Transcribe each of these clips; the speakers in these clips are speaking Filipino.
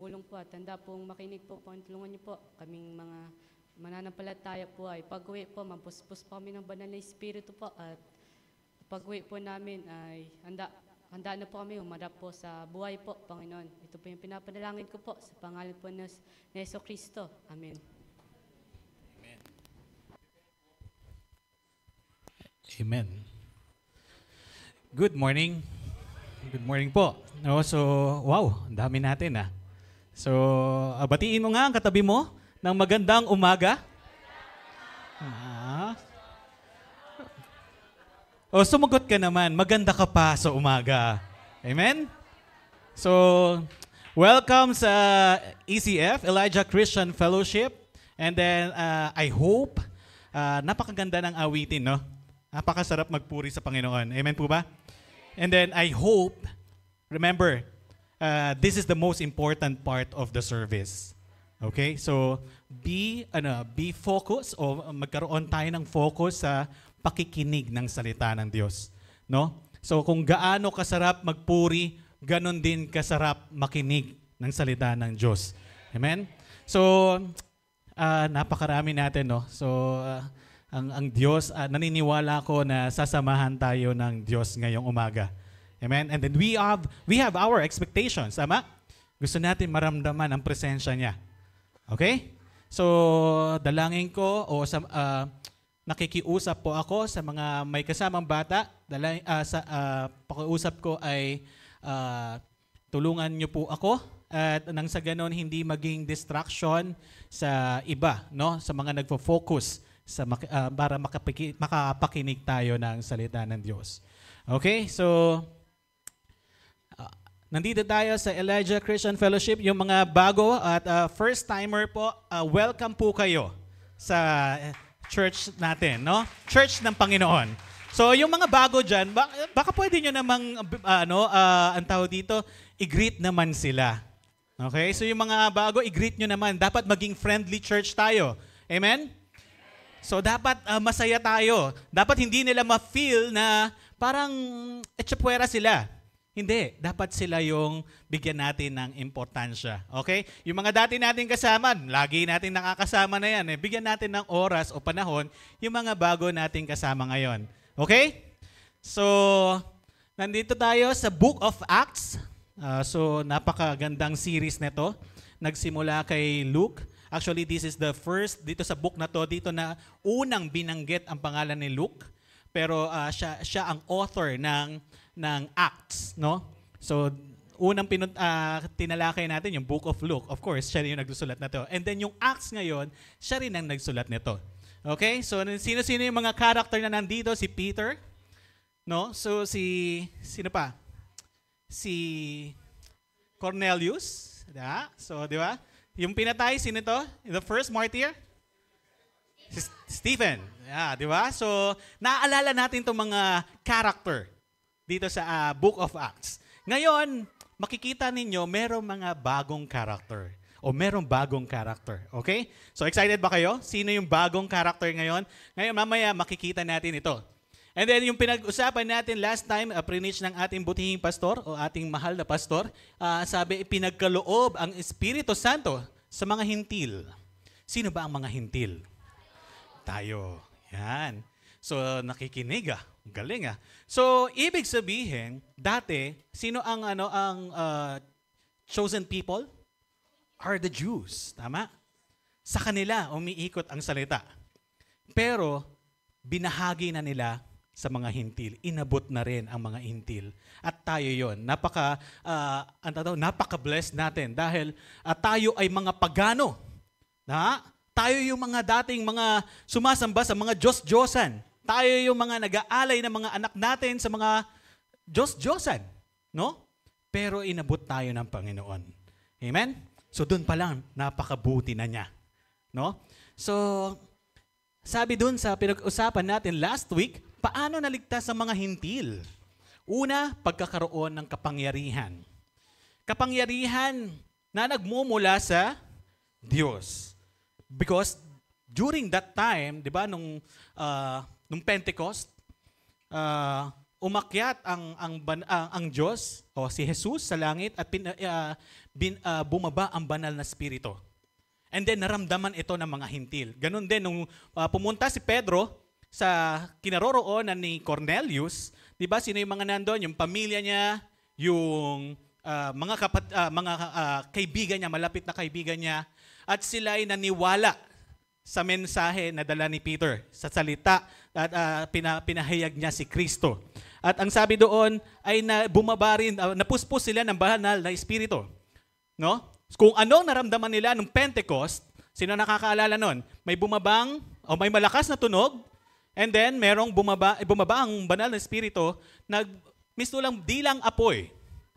tulong po at handa pong makinig po. Tulungan niyo po kaming mga mananampalataya po ay pag-uwi po, mapuspos po kami ng banal na Espiritu po at pag-uwi po namin ay handa na po kami umarap po sa buhay po, Panginoon. Ito po yung pinapanalangin ko po sa pangalan po ni Yesu Cristo. Amen. Amen. Good morning. Good morning po. No, so, wow, ang dami natin ah. So, batiin mo nga ang katabi mo ng magandang umaga. O, sumagot ka naman, maganda ka pa sa umaga. Amen? So, welcome sa ECF, Elijah Christian Fellowship. And then, I hope, napakaganda ng awitin, no? Napakasarap magpuri sa Panginoon. Amen po ba? And then, I hope, remember, this is the most important part of the service. Okay? So, be focused o magkaroon tayo ng focus sa pakikinig ng salita ng Diyos. No? So, kung gaano kasarap magpuri, ganon din kasarap makinig ng salita ng Diyos. Amen? So, napakarami natin, no? So, ang Diyos, naniniwala ko na sasamahan tayo ng Diyos ngayong umaga. Amen? And then we have our expectations. Tama? Gusto natin maramdaman ang presensya niya. Okay? So, dalangin ko o nakikiusap po ako sa mga may kasamang bata. Pakiusap ko ay tulungan niyo po ako at nang sa ganon hindi maging distraction sa iba, no? Sa mga nagfo-focus para makapakinig tayo ng salita ng Diyos. Okay? So, nandito tayo sa Elijah Christian Fellowship. Yung mga bago at first-timer po, welcome po kayo sa church natin, no? Church ng Panginoon. So, yung mga bago dyan, baka pwede nyo namang, ang tawag dito, i-greet naman sila. Okay? So, yung mga bago, i-greet nyo naman. Dapat maging friendly church tayo. Amen? So, dapat masaya tayo. Dapat hindi nila ma-feel na parang etsapwera sila. Hindi. Dapat sila yung bigyan natin ng importansya. Okay? Yung mga dati natin kasama, lagi natin nakakasama na yan. Bigyan natin ng oras o panahon yung mga bago natin kasama ngayon. Okay? So, nandito tayo sa Book of Acts. So, napakagandang series nito. Nagsimula kay Luke. Actually, this is the first, dito sa book na to, dito na unang binanggit ang pangalan ni Luke. Pero siya ang author ng Acts, no? So, unang tinalakay natin yung Book of Luke. Of course, siya rin yung nagsulat na to. And then yung Acts ngayon, siya rin ang nagsulat nito. Okay? So, sino-sino yung mga character na nandito? Si Peter, no? So, sino pa? Si Cornelius, so, di ba? Yung pinatay, sino to? The first martyr? Si Stephen. Yeah, di ba? So, naaalala natin itong mga character dito sa Book of Acts. Ngayon, makikita ninyo, merong mga bagong character. O merong bagong character. Okay? So, excited ba kayo? Sino yung bagong character ngayon? Ngayon, mamaya, makikita natin ito. And then, yung pinag-usapan natin last time, preach ng ating butihing pastor o ating mahal na pastor, sabi, pinagkaloob ang Espiritu Santo sa mga hintil. Sino ba ang mga hintil? Tayo. Yan. So, nakikinig Galing So, ibig sabihin, dati, sino ang chosen people? Are the Jews. Tama? Sa kanila, umiikot ang salita. Pero, binahagi na nila sa mga hintil. Inabot na rin ang mga hintil. At tayo yon. Napaka-blessed natin dahil tayo ay mga pagano. Tayo yung mga dating mga sumasamba sa mga Diyos-Diyosan. Tayo yung mga nag-aalay ng mga anak natin sa mga Diyos-Diyosan. No? Pero inabot tayo ng Panginoon. Amen? So doon pa lang, napakabuti na niya. No? So, sabi doon sa pinag-usapan natin last week, paano naligtas ang mga hintil? Una, pagkakaroon ng kapangyarihan. Kapangyarihan na nagmumula sa Diyos. Because during that time, di ba, nung Pentecost, umakyat ang Diyos o si Jesus sa langit at bumaba ang banal na spirito. And then naramdaman ito ng mga hintil. Ganun din nung pumunta si Pedro sa kinaroroonan ni Cornelius, 'di ba? Sino yung mga nandoon? Yung pamilya niya, yung mga kaibigan niya, malapit na kaibigan niya, at sila ay naniwala sa mensahe na dala ni Peter, sa salita at pinahayag niya si Kristo. At ang sabi doon ay bumaba rin, napuspos sila ng banal na espiritu. No? Kung anong naramdaman nila nung Pentecost, sino nakakaalala nun? May bumabang o may malakas na tunog, and then merong bumaba ang banal na espiritu, misto lang dilang apoy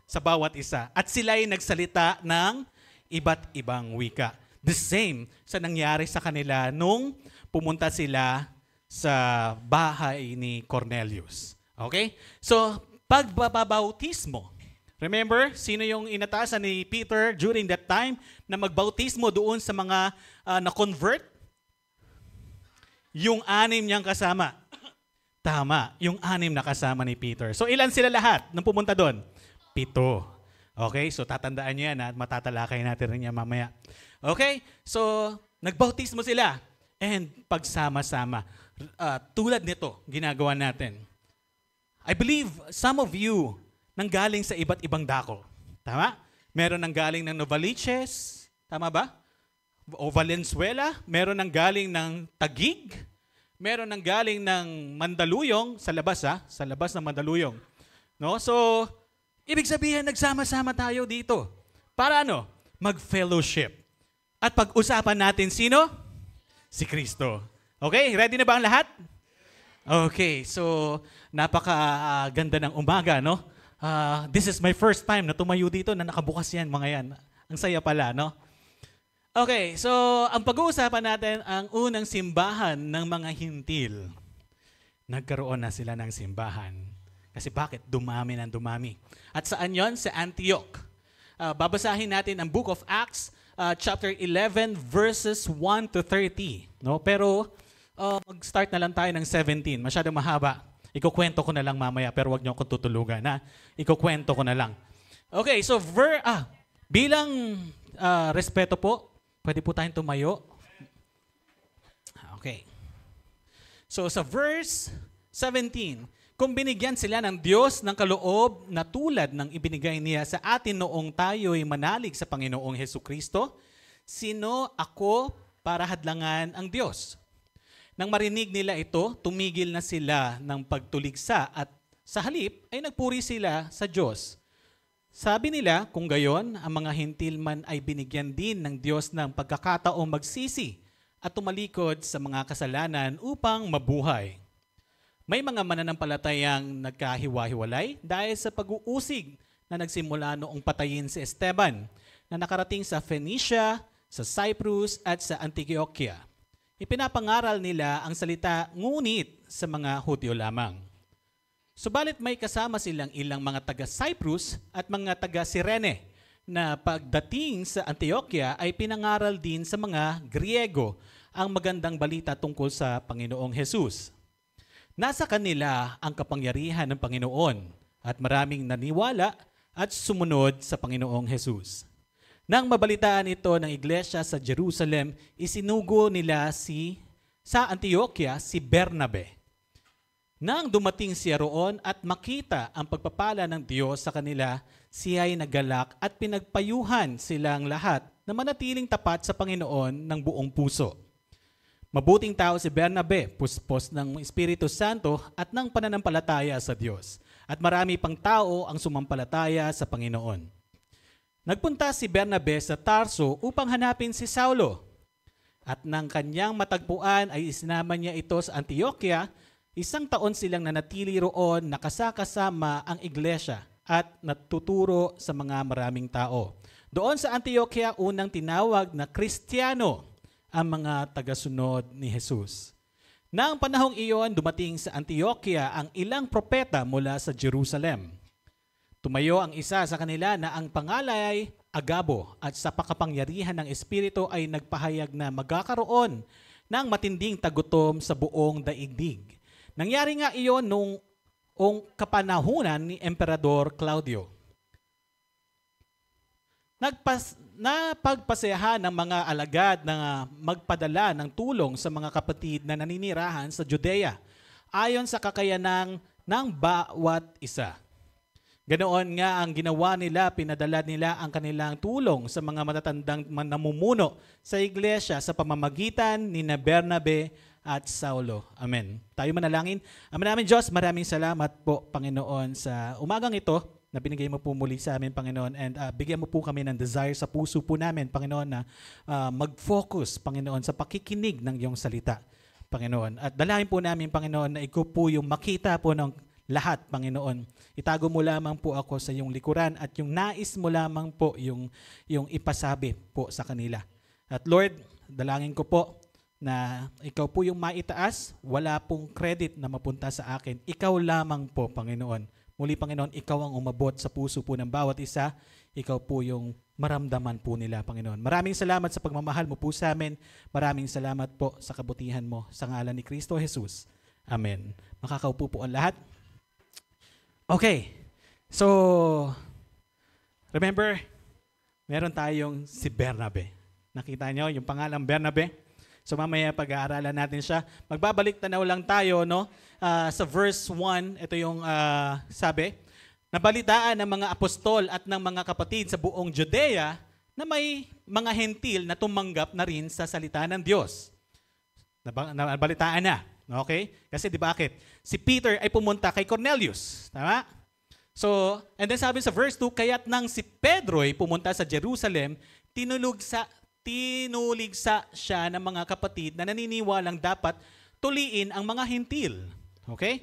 sa bawat isa. At sila ay nagsalita ng iba't ibang wika. The same sa nangyari sa kanila nung pumunta sila sa bahay ni Cornelius. Okay? So, pagbabautismo. Remember, sino yung inatasan ni Peter during that time na magbautismo doon sa mga na-convert? Yung 6 niyang kasama. Tama, yung 6 na kasama ni Peter. So, ilan sila lahat nung pumunta doon? 7. Okay, so tatandaan niyo yan at matatalakay natin rin yan mamaya. Okay, so nagbautismo sila and pagsama-sama. Tulad nito, ginagawa natin. I believe some of you nanggaling sa iba't ibang dako. Tama? Meron nanggaling ng Novaliches, tama ba? O Valenzuela, meron nanggaling ng Taguig, meron nanggaling ng Mandaluyong, sa labas ng Mandaluyong. No? So, ibig sabihin, nagsama-sama tayo dito. Para ano? Mag-fellowship. At pag-usapan natin sino? Si Kristo. Okay? Ready na ba ang lahat? Okay. So, napaka-ganda ng umaga, no? This is my first time na tumayo dito na nakabukas yan, mga yan. Ang saya pala, no? Okay. So, ang pag-uusapan natin ang unang simbahan ng mga hintil. Nagkaroon na sila ng simbahan. Kasi bakit? Dumami ng dumami. At saan yon? Sa Antioch. Babasahin natin ang Book of Acts, chapter 11, verses 1 to 30. No? Pero mag-start na lang tayo ng 17. Masyadong mahaba. Ikukwento ko na lang mamaya, pero wag niyo akong tutulugan. Ikukwento ko na lang. Okay, so bilang respeto po, pwede po tayong tumayo. Okay. So sa verse 17, kung binigyan sila ng Diyos ng kaloob na tulad ng ibinigay niya sa atin noong tayo'y manalig sa Panginoong Hesukristo, sino ako para hadlangan ang Diyos? Nang marinig nila ito, tumigil na sila ng pagtuligsa at sa halip ay nagpuri sila sa Diyos. Sabi nila, kung gayon, ang mga hintil man ay binigyan din ng Diyos ng pagkakataong magsisi at tumalikod sa mga kasalanan upang mabuhay. May mga mananampalatayang nagkahiwa-hiwalay dahil sa pag-uusig na nagsimula noong patayin si Esteban na nakarating sa Phoenicia, sa Cyprus at sa Antioquia. Ipinapangaral nila ang salita ngunit sa mga Hudyo lamang. Subalit may kasama silang ilang mga taga-Cyprus at mga taga-Cyrene na pagdating sa Antioquia ay pinangaral din sa mga Griego ang magandang balita tungkol sa Panginoong Jesus. Nasa kanila ang kapangyarihan ng Panginoon at maraming naniwala at sumunod sa Panginoong Jesus. Nang mabalitaan ito ng iglesia sa Jerusalem, isinugo nila sa Antioquia si Bernabe. Nang dumating siya roon at makita ang pagpapala ng Diyos sa kanila, siya ay naggalak at pinagpayuhan silang lahat na manatiling tapat sa Panginoon ng buong puso. Mabuting tao si Bernabe, puspos ng Espiritu Santo at ng pananampalataya sa Diyos. At marami pang tao ang sumampalataya sa Panginoon. Nagpunta si Bernabe sa Tarso upang hanapin si Saulo. At nang kanyang matagpuan ay isinama niya ito sa Antioquia. 1 taon silang nanatili roon, nakasakasama ang iglesia at natuturo sa mga maraming tao. Doon sa Antioquia, unang tinawag na Kristiyano ang mga tagasunod ni Jesus. Nang panahong iyon, dumating sa Antioquia ang ilang propeta mula sa Jerusalem. Tumayo ang isa sa kanila na ang pangalan ay Agabo at sa pakapangyarihan ng Espiritu ay nagpahayag na magkakaroon ng matinding tagutom sa buong daigdig. Nangyari nga iyon noong kapanahunan ni Emperador Claudio. napagpasayahan ng mga alagad na magpadala ng tulong sa mga kapatid na naninirahan sa Judea ayon sa kakayanan ng bawat isa. Ganoon nga ang ginawa nila, pinadala nila ang kanilang tulong sa mga matatandang namumuno sa iglesia sa pamamagitan ni Bernabe at Saulo. Amen. Tayo manalangin. Ama namin Diyos, maraming salamat po, Panginoon, sa umagang ito na binigay mo po muli sa amin, Panginoon, and bigyan mo po kami ng desire sa puso po namin, Panginoon, na mag-focus, Panginoon, sa pakikinig ng iyong salita, Panginoon. At dalahin po namin, Panginoon, na ikaw po yung makita po ng lahat, Panginoon. Itago mo lamang po ako sa iyong likuran at yung nais mo lamang po yung ipasabi po sa kanila. At Lord, dalangin ko po na ikaw po yung maitaas, wala pong credit na mapunta sa akin. Ikaw lamang po, Panginoon. Muli, Panginoon, ikaw ang umabot sa puso po ng bawat isa. Ikaw po yung maramdaman po nila, Panginoon. Maraming salamat sa pagmamahal mo po sa amin. Maraming salamat po sa kabutihan mo sa ngalan ni Kristo Jesus. Amen. Makakaupo po ang lahat. Okay. So, remember, meron tayong si Bernabe. Nakita nyo yung pangalang Bernabe? So mamaya pag-aaralan natin siya. Magbabalik tanaw lang tayo, no? Sa verse 1, ito yung sabi, nabalitaan ng mga apostol at ng mga kapatid sa buong Judea na may mga hentil na tumanggap na rin sa salita ng Diyos. Nabalitaan na. Okay? Kasi di bakit? Si Peter ay pumunta kay Cornelius. Tama? So, and then sabi sa verse 2, kaya't nang si Pedro ay pumunta sa Jerusalem, tinuligsa siya ng mga kapatid na naniniwalang dapat tuliin ang mga hentil. Okay?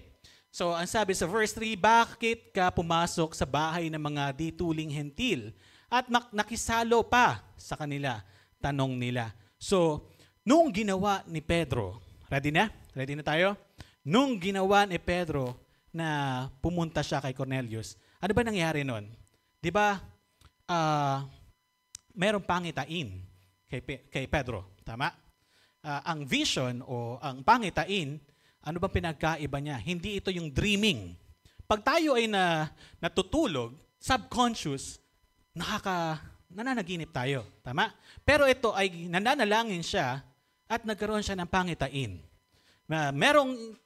So, ang sabi sa verse 3, bakit ka pumasok sa bahay ng mga dituling hentil at nakisalo pa sa kanila? Tanong nila. So, nung ginawa ni Pedro, ready na? Ready na tayo? Nung ginawa ni Pedro na pumunta siya kay Cornelius, ano ba nangyari nun? Di ba, merong pangitain kay Pedro. Tama? Ang vision o ang pangitain, ano ba pinagkaiba niya? Hindi ito yung dreaming. Pag tayo ay natutulog, subconscious, nananaginip tayo. Tama? Pero ito ay nananalangin siya at nagkaroon siya ng pangitain. Merong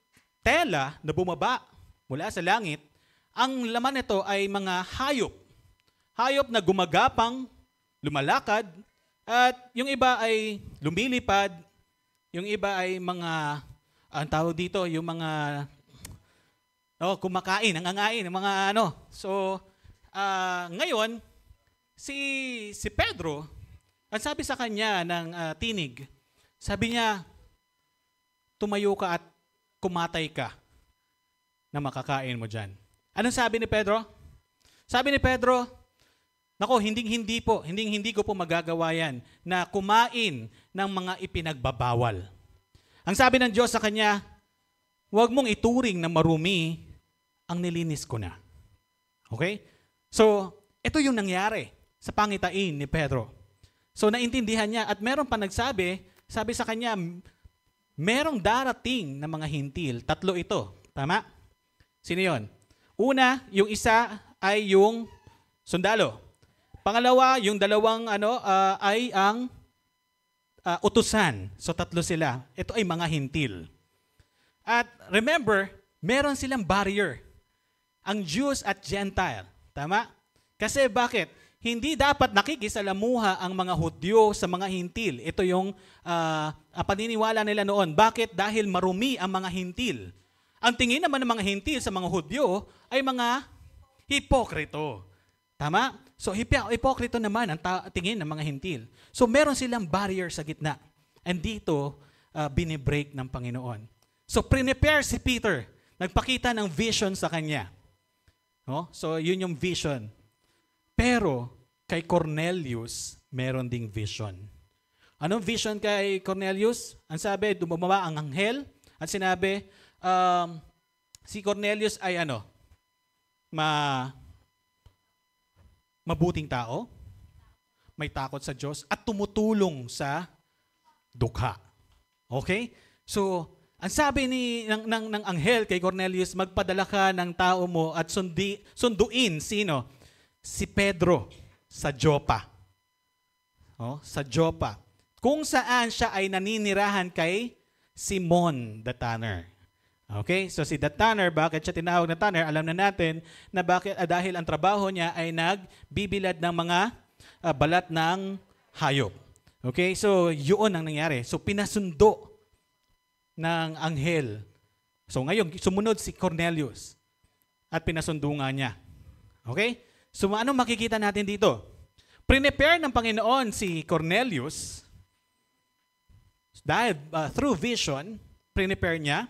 tela na bumaba mula sa langit. Ang laman nito ay mga hayop. Hayop na gumagapang, lumalakad, at yung iba ay lumilipad, yung iba ay mga, ang tawag dito, yung mga kumakain, nangangain, mga ano. So, ngayon, si Pedro, ang sabi sa kanya ng tinig, sabi niya, tumayo ka at kumatay ka na makakain mo dyan. Anong sabi ni Pedro? Sabi ni Pedro, nako, hindi ko po magagawa yan na kumain ng mga ipinagbabawal. Ang sabi ng Diyos sa kanya, huwag mong ituring na marumi ang nilinis ko na. Okay? So, ito yung nangyari sa pangitain ni Pedro. So, naintindihan niya at meron pa nagsabi, sabi sa kanya, merong darating na mga hintil. 3 ito. Tama? Sino yun? Una, yung isa ay yung sundalo. Pangalawa, yung dalawang ay ang utusan. So 3 sila. Ito ay mga hintil. At remember, meron silang barrier. Ang Jews at Gentile. Tama? Kasi bakit? Hindi dapat nakikisalamuha ang mga Hudyo sa mga hintil. Ito yung paniniwala nila noon. Bakit? Dahil marumi ang mga hintil. Ang tingin naman ng mga hintil sa mga Hudyo ay mga hipokrito. Tama? So hipokrito naman ang tingin ng mga hintil. So meron silang barrier sa gitna. And dito, binibreak ng Panginoon. So prepare si Peter. Nagpakita ng vision sa kanya. No? So yun yung vision. Pero kay Cornelius, meron ding vision. Anong vision kay Cornelius? Ang sabi, dumababa ang anghel at sinabi, si Cornelius ay mabuting tao, may takot sa Diyos, at tumutulong sa dukha. Okay? So, ang sabi ng anghel kay Cornelius, magpadala ka ng tao mo at sunduin sino? Si Pedro sa Joppa. sa Joppa, kung saan siya ay naninirahan kay Simon the Tanner. Okay? So si the Tanner, bakit siya tinawag na Tanner? Alam na natin na bakit dahil ang trabaho niya ay nagbibilad ng mga balat ng hayop. Okay? So yun ang nangyari. So pinasundo ng anghel. So ngayon, sumunod si Cornelius at pinasundo nga niya. Okay? So anong makikita natin dito? Prepare ng Panginoon si Cornelius dahil through vision, prepare niya.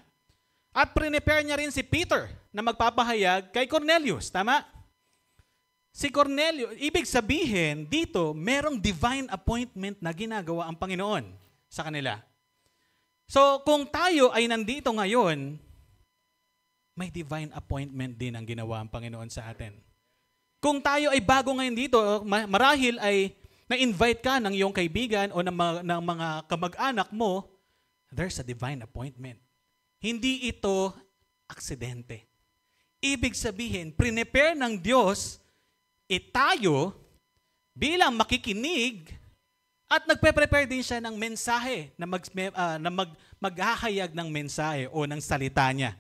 At prepare niya rin si Peter na magpapahayag kay Cornelius. Tama? Si Cornelius, ibig sabihin dito, merong divine appointment na ginagawa ang Panginoon sa kanila. So kung tayo ay nandito ngayon, may divine appointment din ang ginawa ang Panginoon sa atin. Kung tayo ay bago ngayon dito, marahil ay na-invite ka ng iyong kaibigan o ng mga kamag-anak mo, there's a divine appointment. Hindi ito aksidente. Ibig sabihin, prepare ng Diyos, tayo bilang makikinig at nagpe-prepare din siya ng mensahe na maghahayag ng mensahe o ng salita niya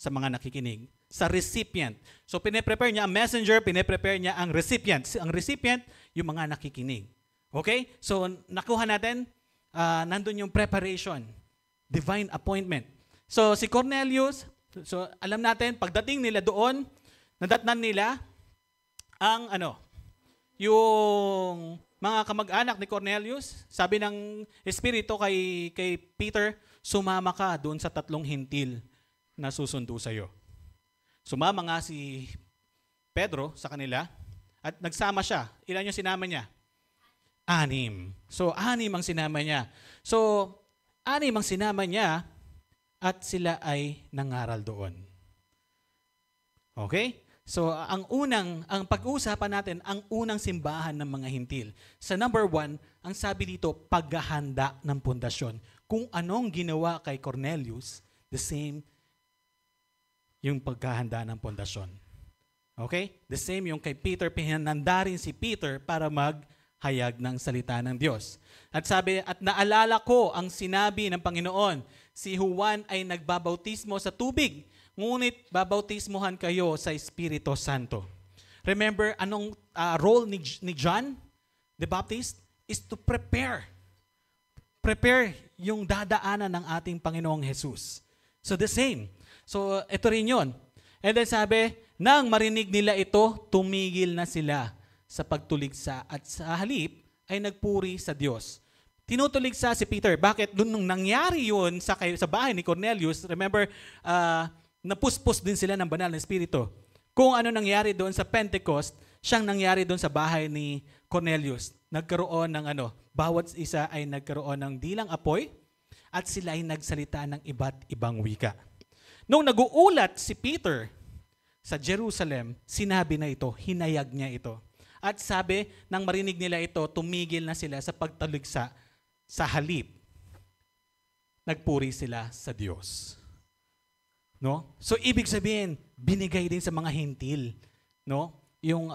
sa mga nakikinig. Sa recipient. So, pine-prepare niya ang messenger, pine-prepare niya ang recipient. Ang recipient, yung mga nakikinig. Okay? So, nakuha natin, nandun yung preparation. Divine appointment. So, si Cornelius, so alam natin, pagdating nila doon, nadatnan nila ang yung mga kamag-anak ni Cornelius, sabi ng Espiritu kay Peter, sumama ka doon sa 3 hintil na susundo sa iyo. Sumama nga si Pedro sa kanila at nagsama siya. Ilan yung sinama niya? 6. So, 6 ang sinama niya. So, 6 ang sinama niya at sila ay nangaral doon. Okay? So, ang pag-uusapan natin, ang unang simbahan ng mga hintil. Sa number 1, ang sabi dito, paghahanda ng pundasyon. Kung anong ginawa kay Cornelius, the same yung paghahanda ng pundasyon. Okay? The same yung kay Peter, pinananda rin si Peter para maghayag ng salita ng Diyos. At sabi, at naalala ko ang sinabi ng Panginoon, si Juan ay nagbabautismo sa tubig, ngunit babautismohan kayo sa Espiritu Santo. Remember, anong role ni John the Baptist? Is to prepare. Prepare yung dadaanan ng ating Panginoong Jesus. So the same. So, ito rin yun. And then sabi, nang marinig nila ito, tumigil na sila sa pagtuligsa at sa halip ay nagpuri sa Diyos. Tinutuligsa si Peter. Bakit? Nung nangyari yun sa bahay ni Cornelius, remember, napuspos din sila ng banal na Espiritu. Kung ano nangyari doon sa Pentecost, siyang nangyari doon sa bahay ni Cornelius. Nagkaroon ng bawat isa ay nagkaroon ng dilang apoy at sila ay nagsalita ng iba't ibang wika. Nung nag-uulat si Peter sa Jerusalem, sinabi na ito, hinayag niya ito. At sabi, nang marinig nila ito, tumigil na sila sa pagtaligsa sa halip. Nagpuri sila sa Diyos. No? So ibig sabihin, binigay din sa mga hintil, no? Yung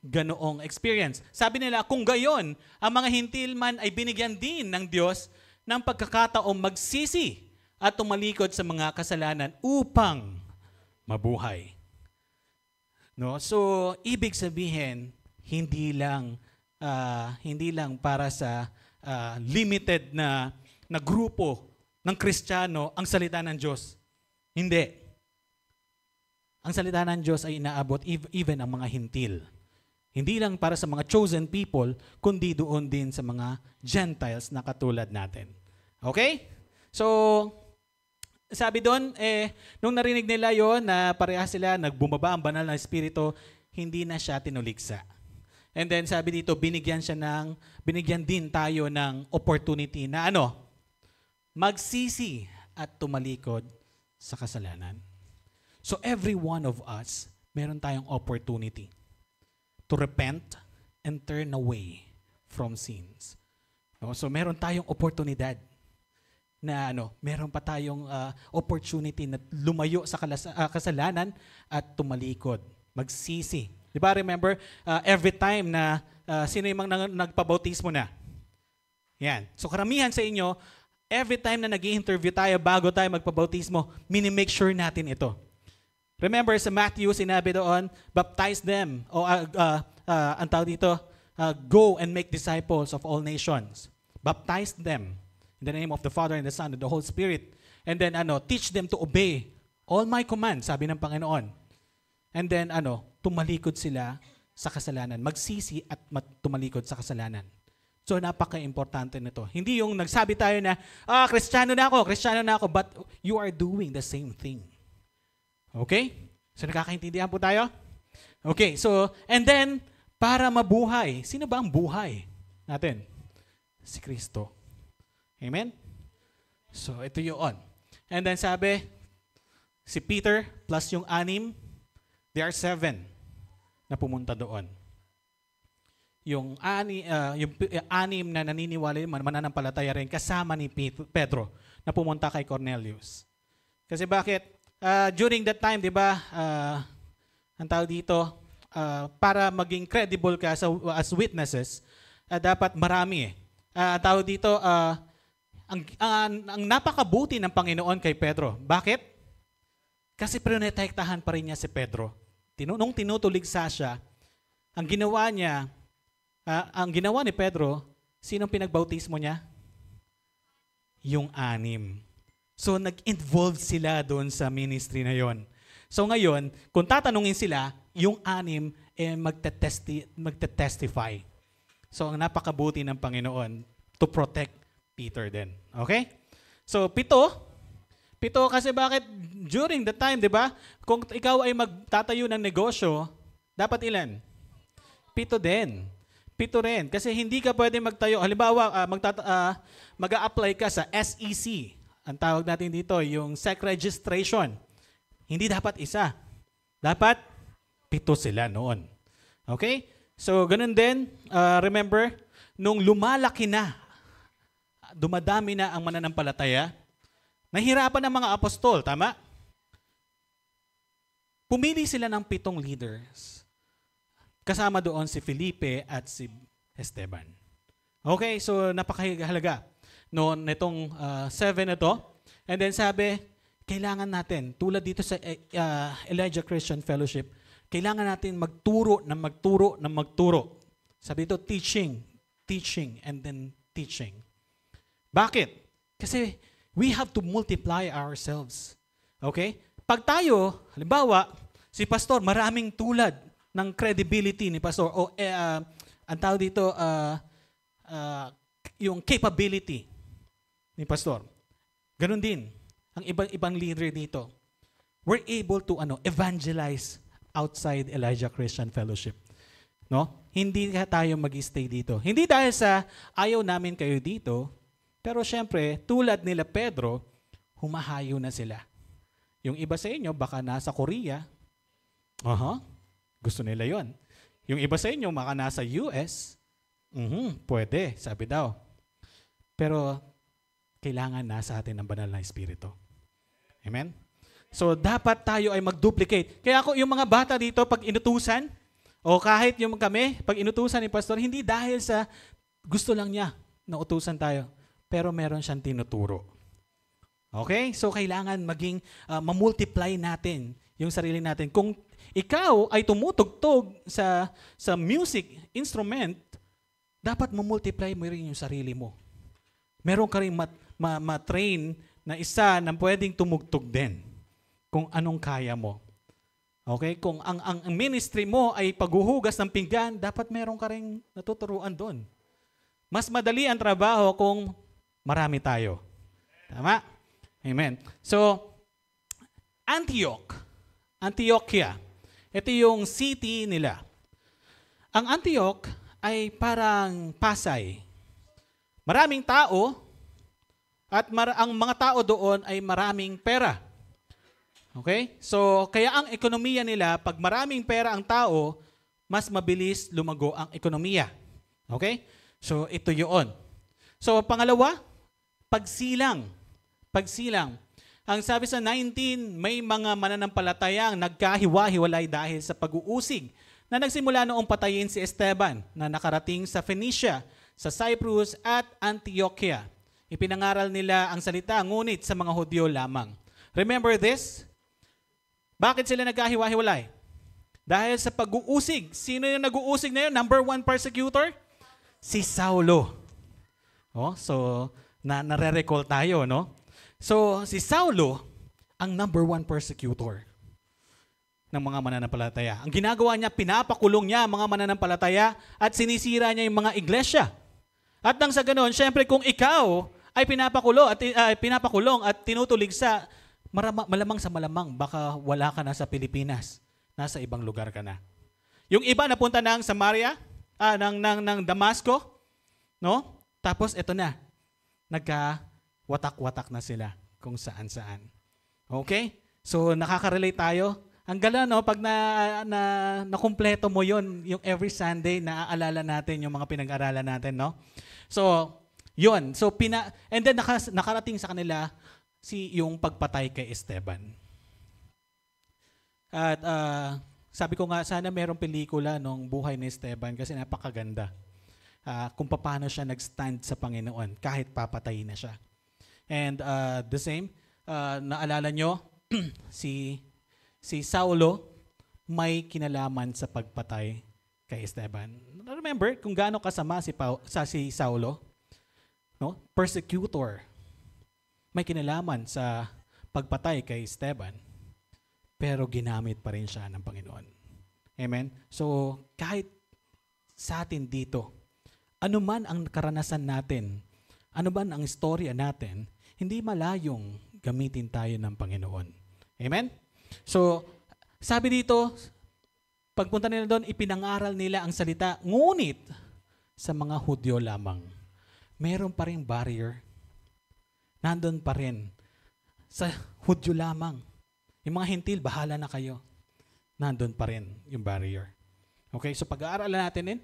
ganoong experience. Sabi nila, kung gayon, ang mga hintil man ay binigyan din ng Diyos ng pagkakataong magsisi at tumalikod sa mga kasalanan upang mabuhay. No? So, ibig sabihin, hindi lang para sa limited na grupo ng Kristiyano ang salita ng Diyos. Hindi. Ang salita ng Diyos ay inaabot even ang mga hintil. Hindi lang para sa mga chosen people, kundi doon din sa mga Gentiles na katulad natin. Okay? So, sabi doon, nung narinig nila yon na parehas sila, nagbumaba ang banal na Espiritu, hindi na siya tinuligsa. And then sabi dito, binigyan din tayo ng opportunity na magsisi at tumalikod sa kasalanan. So every one of us, meron tayong opportunity to repent and turn away from sins. No? So meron tayong oportunidad na meron pa tayong opportunity na lumayo sa kasalanan at tumalikod, magsisi. Di ba, remember, every time na sino yung mga nagpabautismo na? Yan. So karamihan sa inyo, every time na nag-i-interview tayo bago tayo magpabautismo, mini-make sure natin ito. Remember sa Matthew, sinabi doon, baptize them, o ang tawag dito, go and make disciples of all nations. Baptize them in the name of the Father and the Son and the Holy Spirit. And then teach them to obey all my commands, sabi ng Panginoon. And then tumalikod sila sa kasalanan. Magsisi at tumalikod sa kasalanan. So napaka-importante nito. Hindi yung nagsabi tayo na, Kristiyano na ako, but you are doing the same thing. Okay? So nakakaintindihan po tayo? Okay, so, and then, para mabuhay, sino ba ang buhay natin? Si Kristo. Amen? So, ito yun. And then sabi, si Peter plus yung 6, they are 7 na pumunta doon. Yung 6 na naniniwala yun, mananampalataya rin, kasama ni Pedro na pumunta kay Cornelius. Kasi bakit? During that time, di ba, ang tawag dito, para maging credible ka as witnesses, dapat marami. Ang tawag dito, ang napakabuti ng Panginoon kay Pedro. Bakit? Kasi prinotektahan pa rin niya si Pedro. Nung tinutuligsa siya, ang ginawa ni Pedro, sinong pinagbautismo niya? Yung 6. So, nag-involve sila doon sa ministry na yon. So, ngayon, kung tatanungin sila, yung 6 magte-testify. So, ang napakabuti ng Panginoon to protect Peter din. Okay? So, 7 kasi bakit? During the time, di ba? Kung ikaw ay magtatayo ng negosyo, dapat ilan? 7 din. 7 rin. Kasi hindi ka pwede magtayo. Halimbawa, mag-a-apply ka sa SEC. Ang tawag natin dito, yung SEC registration. Hindi dapat isa. Dapat 7 sila noon. Okay? So, ganun din. Remember, nung lumalaki na, dumadami na ang mananampalataya, nahirapan ng mga apostol, tama? Pumili sila ng 7 leaders. Kasama doon si Felipe at si Esteban. Okay, so napakahalaga noon itong 7 na to. And then sabi, kailangan natin, tulad dito sa Elijah Christian Fellowship, kailangan natin magturo. Sabi dito, teaching, and then teaching. Bakit? Kasi we have to multiply ourselves. Okay? Pag tayo, halimbawa, si pastor, maraming tulad ng credibility ni pastor o ang tawag dito, yung capability ni pastor. Ganun din ang ibang leader dito. We're able to evangelize outside Elijah Christian Fellowship. No? Hindi tayo mag-stay dito. Hindi dahil sa ayaw namin kayo dito, pero syempre, tulad nila Pedro, humahayo na sila. Yung iba sa inyo, baka nasa Korea. Gusto nila yon. Yung iba sa inyo, baka nasa US. Pwede, sabi daw. Pero, kailangan nasa atin ang banal na Espiritu. Amen? So, dapat tayo ay mag-duplicate. Kaya ako, yung mga bata dito, pag inutusan, o kahit yung kami, pag inutusan ni pastor, hindi dahil sa gusto lang niya na utusan tayo, pero meron siyang tinuturo. Okay? So, kailangan maging mamultiply natin yung sarili natin. Kung ikaw ay tumutugtog sa music instrument, dapat mamultiply mo rin yung sarili mo. Meron ka rin ma-train na isa na pwedeng tumugtog din kung anong kaya mo. Okay? Kung ang ministry mo ay paghuhugas ng pinggan, dapat meron ka rin natuturuan doon. Mas madali ang trabaho kung marami tayo. Tama? Amen. So, Antioquia. Ito yung city nila. Ang Antioch ay parang Pasay. Maraming tao at ang mga tao doon ay maraming pera. Okay? So, kaya ang ekonomiya nila, pag maraming pera ang tao, mas mabilis lumago ang ekonomiya. Okay? So, ito yun. So, pangalawa, pagsilang. Ang sabi sa 19, may mga mananampalatayang nagkahiwa-hiwalay dahil sa pag-uusig na nagsimula noong patayin si Esteban na nakarating sa Phoenicia, sa Cyprus at Antioquia. Ipinangaral nila ang salita ngunit sa mga Hudyo lamang. Remember this? Bakit sila nagkahiwa-hiwalay? Dahil sa pag-uusig. Sino yung nag-uusig na yun? Number 1 persecutor? Si Saulo. So, nare-recall tayo, no? So, si Saulo, ang number 1 persecutor ng mga mananampalataya. Ang ginagawa niya, pinapakulong niya ang mga mananampalataya at sinisira niya yung mga iglesia. At nang sa ganoon, syempre kung ikaw ay pinapakulong at tinutuligsa, malamang sa malamang, baka wala ka na sa Pilipinas. Nasa ibang lugar ka na. Yung iba napunta ng Samaria, ng Damasco, no? Tapos ito na, nagka-watak-watak na sila kung saan-saan. Okay? So nakaka-relate tayo. Ang gala, no, pag nakumpleto mo yon, yung every Sunday, naaalala natin yung mga pinag-aralan natin, no? So, yun. So, and then nakarating sa kanila yung pagpatay kay Esteban. At sabi ko nga, sana merong pelikula nung buhay ni Esteban kasi napakaganda. Kung paano siya nag-stand sa Panginoon kahit papatayin na siya. And the same, naalala nyo, si Saulo may kinalaman sa pagpatay kay Esteban. Remember kung gaano kasama si Saulo? No? Persecutor. May kinalaman sa pagpatay kay Esteban. Pero ginamit pa rin siya ng Panginoon. Amen? So, kahit sa atin dito, ano man ang karanasan natin, ano man ang istorya natin, hindi malayong gamitin tayo ng Panginoon. Amen? So, sabi dito, pagpunta nila doon, ipinangaral nila ang salita, ngunit sa mga Hudyo lamang. Meron pa rin barrier. Nandun pa rin. Sa Hudyo lamang. Yung mga Hentil, bahala na kayo. Nandun pa rin yung barrier. Okay, so pag-aaralan natin din.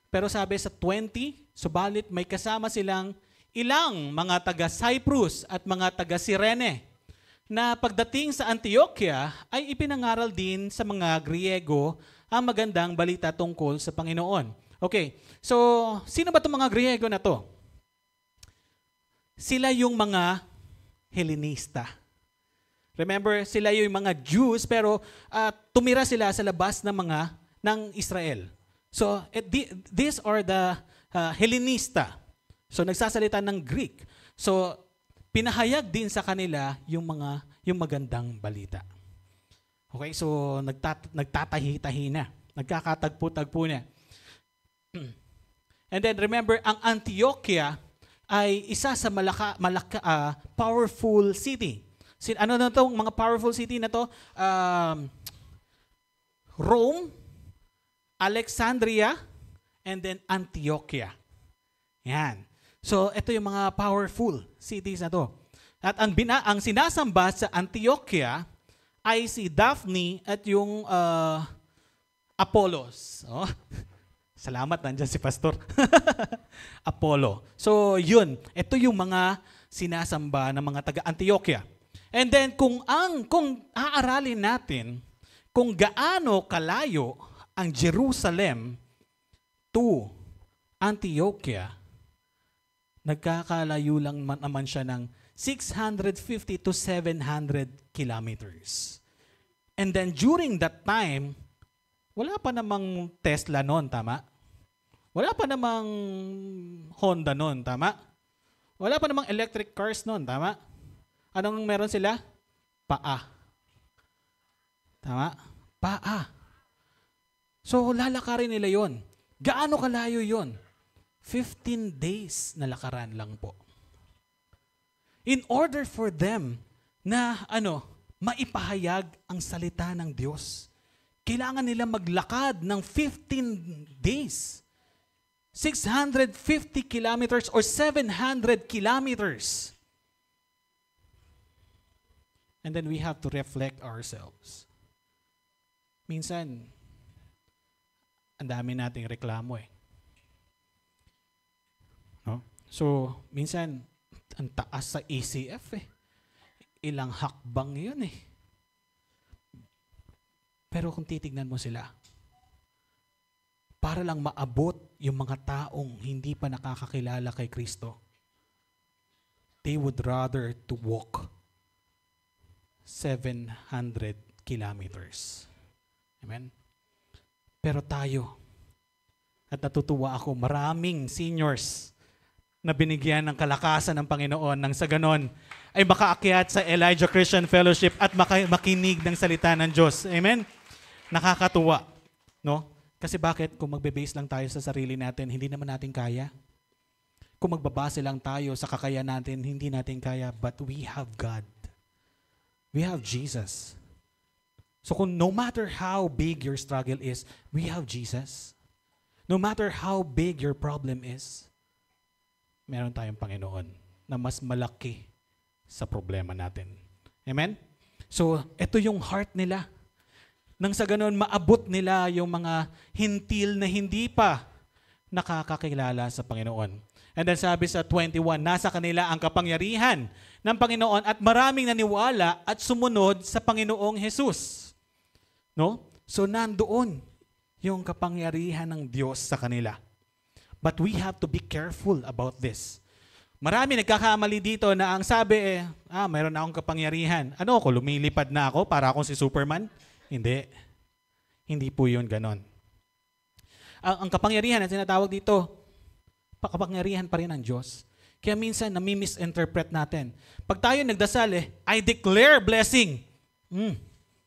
Pero sabi sa 20, subalit may kasama silang ilang mga taga-Cyprus at mga taga-Cyrene na pagdating sa Antioquia ay ipinangaral din sa mga Griego ang magandang balita tungkol sa Panginoon. Okay, so sino ba itong mga Griego na to? Sila yung mga Hellenista. Remember, sila yung mga Jews pero tumira sila sa labas ng Israel. So these are the Hellenista. So nagsasalita ng Greek. So pinahayag din sa kanila yung magandang balita. Okay, so nagtatahi-tahi na. Nagkakatagpo-tagpo na. And then remember, ang Antioquia ay isa sa powerful city. Ano na itong mga powerful city na to? Rome, Alexandria, and then Antioquia. Yan. So, ito yung mga powerful cities na to. At ang sinasamba sa Antioquia ay si Daphne at yung Apollos. Oh. Salamat, nandiyan si Pastor. Apollo. So, yun. Ito yung mga sinasamba ng mga taga-Antioquia. And then, kung aaralin natin kung gaano kalayo ang Jerusalem to Antioquia, nagkakalayo lang naman siya ng 650 to 700 kilometers. And then during that time, wala pa namang Tesla noon, tama? Wala pa namang Honda noon, tama? Wala pa namang electric cars noon, tama? Anong meron sila? Paa. Tama? Paa. So lalakarin nila yon. Gaano kalayo yon? 15 days na lakaran lang po. In order for them na maipahayag ang salita ng Diyos, kailangan nila maglakad ng 15 days. 650 kilometers or 700 kilometers. And then we have to reflect ourselves. Minsan, ang dami nating reklamo eh. No? So, minsan, ang taas sa ECF eh. Ilang hakbang yun eh. Pero kung titignan mo sila, para lang maabot yung mga taong hindi pa nakakakilala kay Kristo. They would rather to walk 700 kilometers. Amen? Pero tayo, at natutuwa ako, maraming seniors na binigyan ng kalakasan ng Panginoon nang sa ganon ay makaakyat sa Elijah Christian Fellowship at makinig ng salita ng Diyos. Amen? Nakakatuwa. No? Kasi bakit? Kung magbe-base lang tayo sa sarili natin, hindi naman natin kaya. Kung magbabase lang tayo sa kakayahan natin, hindi natin kaya. But we have God. We have Jesus. So kung no matter how big your struggle is, we have Jesus. No matter how big your problem is, meron tayong Panginoon na mas malaki sa problema natin. Amen? So, ito yung heart nila. Nang sa ganun, maabot nila yung mga hintil na hindi pa nakakakilala sa Panginoon. And then sabi sa 21, nasa kanila ang kapangyarihan ng Panginoon at maraming naniwala at sumunod sa Panginoong Jesus. No? So, nandoon yung kapangyarihan ng Diyos sa kanila. But we have to be careful about this. Marami nagkakamali dito na ang sabi mayroon na akong kapangyarihan. Ano ako, lumilipad na ako para akong si Superman? Hindi. Hindi po yun ganon. Ang kapangyarihan na tinatawag dito, kapangyarihan pa rin ng Diyos. Kaya minsan, nami-misinterpret natin. Pag tayo nagdasal, I declare blessing.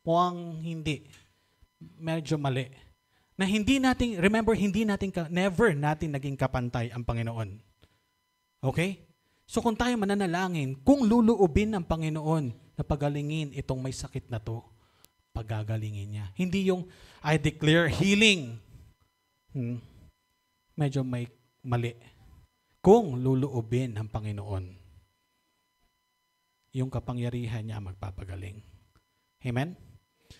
Mukhang hindi. Medyo mali. Na hindi natin, remember, never natin naging kapantay ang Panginoon. Okay? So kung tayo mananalangin, kung luluubin ng Panginoon na pagalingin itong may sakit na to, pagagalingin niya. Hindi yung, I declare healing. Medyo may mali. Kung luluubin ng Panginoon, yung kapangyarihan niya magpapagaling. Amen?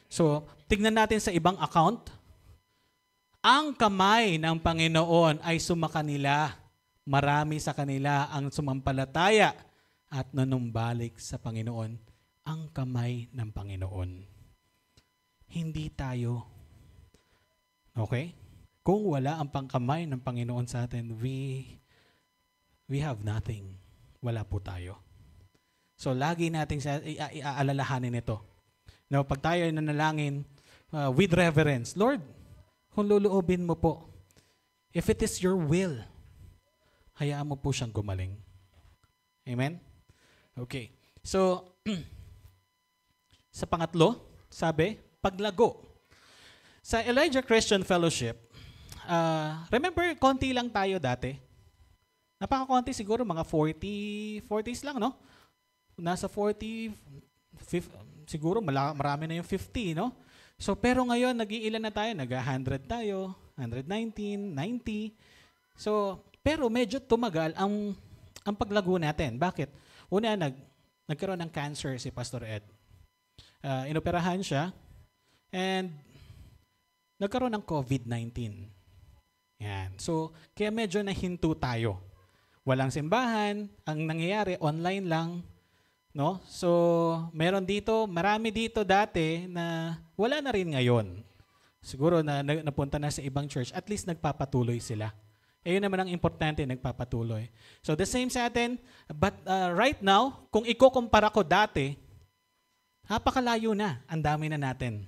So, tignan natin sa ibang account. Ang kamay ng Panginoon ay sumakanila. Marami sa kanila ang sumampalataya at nanumbalik sa Panginoon. Ang kamay ng Panginoon. Hindi tayo. Okay? Kung wala ang pangkamay ng Panginoon sa atin, we have nothing. Wala po tayo. So, lagi nating iaalalahanin ito. Now, pag tayo nanalangin with reverence, Lord, kung luluobin mo po, if it is your will, hayaan mo po siyang gumaling. Amen? Okay. So, sa pangatlo, sabi, paglago. Sa Elijah Christian Fellowship, remember, konti lang tayo dati. Napaka-konti siguro, mga 40s lang, no? Nasa 40, 50, siguro marami na yung 50, no? So, pero ngayon, nag-iilan na tayo, nag-100 tayo, 119, 90. So, pero medyo tumagal ang paglago natin. Bakit? Una, nagkaroon ng cancer si Pastor Ed. Inoperahan siya, and nagkaroon ng COVID-19. Yan. So, kaya medyo nahinto tayo. Walang simbahan, ang nangyayari, online lang. No? So, meron dito, marami dito dati na wala na rin ngayon. Siguro na napunta na sa ibang church, at least nagpapatuloy sila. Yun naman ang importante, nagpapatuloy. So, the same sa atin, but right now, kung ikukumpara ko dati, napakalayo na, ang dami na natin.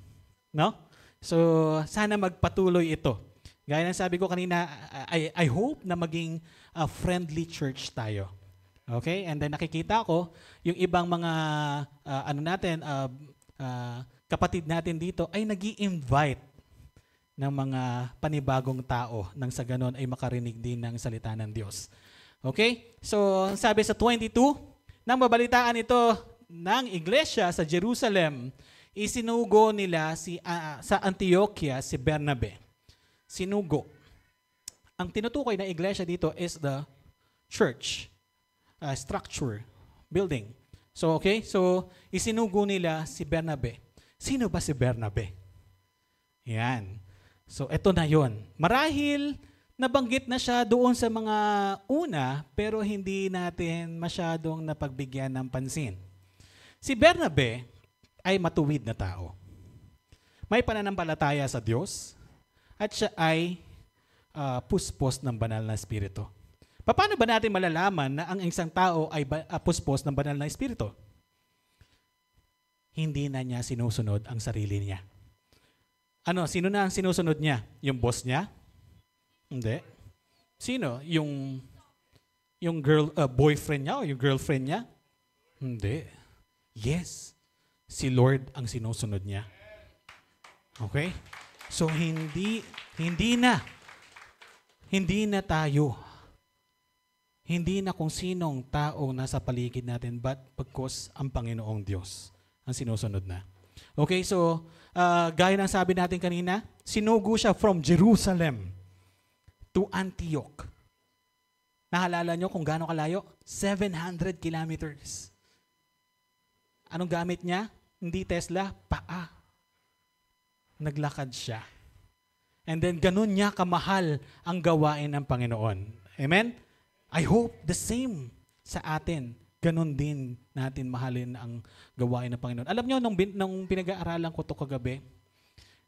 No? So, sana magpatuloy ito. Gaya ng sabi ko kanina, I hope na maging friendly church tayo. Okay? And then nakikita ko, yung ibang mga kapatid natin dito ay nag-i-invite ng mga panibagong tao nang sa ganon ay makarinig din ng salita ng Diyos. Okay? So, sabi sa 22, nang mabalitaan ito ng iglesia sa Jerusalem, isinugo nila sa Antioquia si Bernabe. Sinugo. Ang tinutukoy na iglesia dito is the church. Structure, building. So, okay? So, isinugo nila si Bernabe. Sino ba si Bernabe? Yan. So, eto na yon. Marahil, nabanggit na siya doon sa mga una, pero hindi natin masyadong napagbigyan ng pansin. Si Bernabe ay matuwid na tao. May pananampalataya sa Diyos, at siya ay puspos ng banal na espiritu. Paano ba natin malalaman na ang isang tao ay puspos ng banal na espiritu? Hindi na niya sinusunod ang sarili niya. Sino na ang sinusunod niya? Yung boss niya? Hindi. Sino? Yung boyfriend niya o yung girlfriend niya? Hindi. Yes. Si Lord ang sinusunod niya. Okay? So hindi na tayo. Hindi na kung sinong tao nasa paligid natin, but pagkos ang Panginoong Diyos ang sinusunod na. Okay, so gaya ng sabi natin kanina, sinugo siya from Jerusalem to Antioch. Nahalala nyo kung gaano kalayo? 700 kilometers. Anong gamit niya? Hindi Tesla, paa. Naglakad siya. And then ganun niya kamahal ang gawain ng Panginoon. Amen? I hope the same sa atin. Ganun din natin mahalin ang gawain ng Panginoon. Alam niyo, nung pinag-aaralan ko ito kagabi,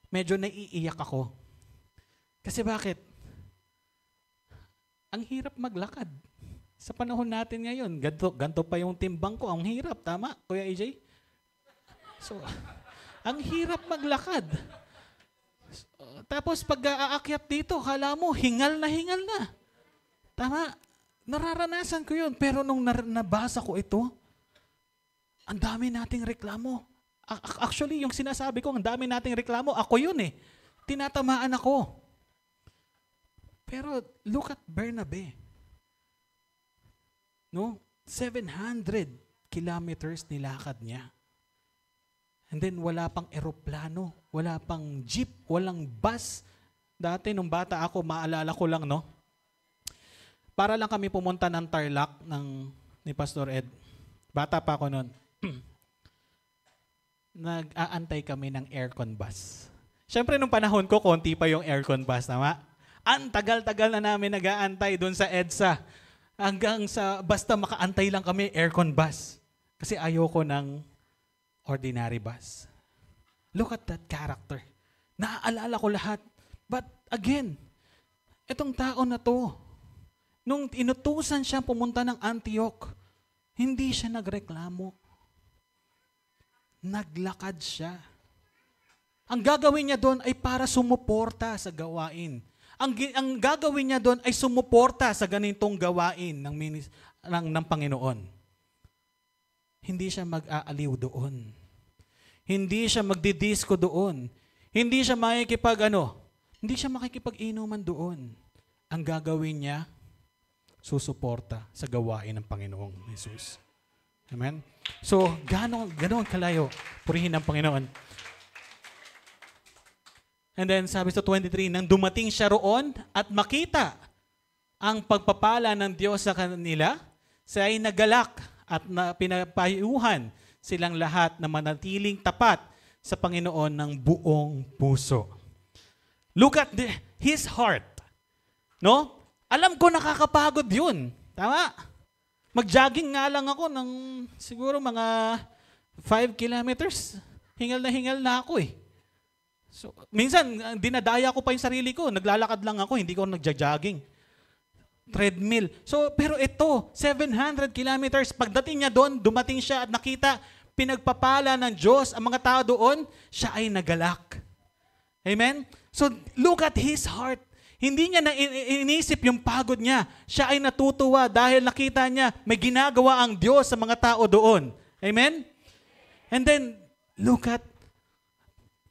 medyo naiiyak ako. Kasi bakit? Ang hirap maglakad. Sa panahon natin ngayon, ganto pa yung timbang ko. Ang hirap, tama, Kuya AJ? So, ang hirap maglakad. Tapos pag aakyat dito, kala mo, hingal na. Tama, nararanasan ko yun. Pero nung nabasa ko ito, ang dami nating reklamo. Actually, yung sinasabi ko, ang dami nating reklamo, ako yun eh. Tinatamaan ako. Pero look at Bernabe. No? 700 kilometers nilakad niya. And then wala pang eroplano, wala pang jeep, walang bus. Dati nung bata ako, maalala ko lang, no? Para lang kami pumunta ng Tarlac ni Pastor Ed. Bata pa ako noon. Nag-aantay kami ng aircon bus. Siyempre nung panahon ko, konti pa yung aircon bus, tama? Ang tagal-tagal na namin nag-aantay doon sa EDSA. Hanggang sa, basta makaantay lang kami, aircon bus. Kasi ayoko ng ordinary bus. Look at that character. Naaalala ko lahat. But again, itong tao na to, nung inutusan siya pumunta ng Antioch, hindi siya nagreklamo. Naglakad siya. Ang gagawin niya doon ay para sumuporta sa gawain. Ang gagawin niya doon ay sumuporta sa ganitong gawain ng Panginoon. Hindi siya mag-aaliw doon. Hindi siya magdidisco doon. Hindi siya hindi siya makikipag-inuman doon. Ang gagawin niya, susuporta sa gawain ng Panginoong Jesus. Amen? So, ganon kalayo, purihin ang Panginoon. And then, sabi sa 23, nang dumating siya roon at makita ang pagpapala ng Diyos sa kanila, siya ay nagalak at pinapayuhan silang lahat na manatiling tapat sa Panginoon ng buong puso. Look at his heart. No? Alam ko nakakapagod yun. Tama? Mag-jogging nga lang ako ng siguro mga 5 kilometers. Hingal na ako eh. So, minsan, dinadaya ko pa yung sarili ko. Naglalakad lang ako, hindi ko nagja-jogging. Treadmill. So, pero ito, 700 kilometers. Pagdating niya doon, dumating siya at nakita, pinagpapala ng Diyos ang mga tao doon, siya ay nagalak. Amen? So, look at his heart. Hindi niya na inisip yung pagod niya. Siya ay natutuwa dahil nakita niya may ginagawa ang Diyos sa mga tao doon. Amen? And then, look at